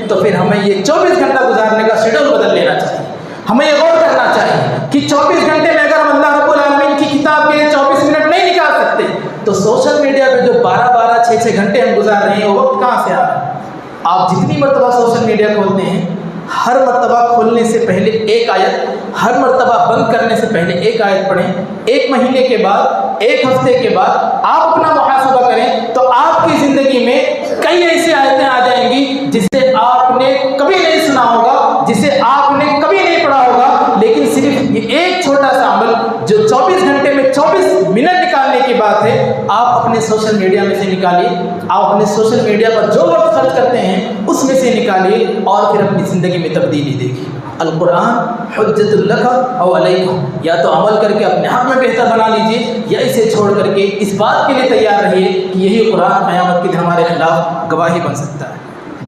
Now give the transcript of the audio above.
तो फिर हमें ये 24 घंटा गुजारने का शेड्यूल बदल लेना चाहिए। हमें ये गौर करना चाहिए कि 24 घंटे में अगर हम अल्लाह रब्बुल आलमीन की किताब के लिए 24 मिनट नहीं निकाल सकते, तो सोशल मीडिया पे जो 12-12, 6-6 घंटे हम गुजार रहे हैं, वो वक्त कहाँ से आ रहा है? आप जितनी मरतबा सोशल मीडिया खोलते हैं, हर मरतबा खोलने से पहले एक आयत, हर मरतबा बंद करने से पहले एक आयत पढ़ें। 1 महीने के बाद, 1 हफ्ते के बाद आप अपना मुहासबा करें, तो आपकी ज़िंदगी में कई ऐसी आयतें आ जाएंगी जिसे आपने कभी नहीं सुना होगा, जिसे आपने कभी नहीं पढ़ा होगा, लेकिन सिर्फ ये एक छोटा सा अमल जो 24 घंटे में 24 मिनट निकालने की बात है, आप अपने सोशल मीडिया में से निकालिए। आप अपने सोशल मीडिया पर जो वक्त खर्च करते हैं उसमें से निकालिए और फिर अपनी ज़िंदगी में तब्दीली देखिए। अल कुरान हुज्जतुल लक औ अलैकुम, या तो अमल करके अपने हक़ में बेहतर बना लीजिए, या इसे छोड़ करके इस बात के लिए तैयार रहिए कि यही कुरान क़यामत के दिन हमारे खिलाफ गवाही बन सकता है।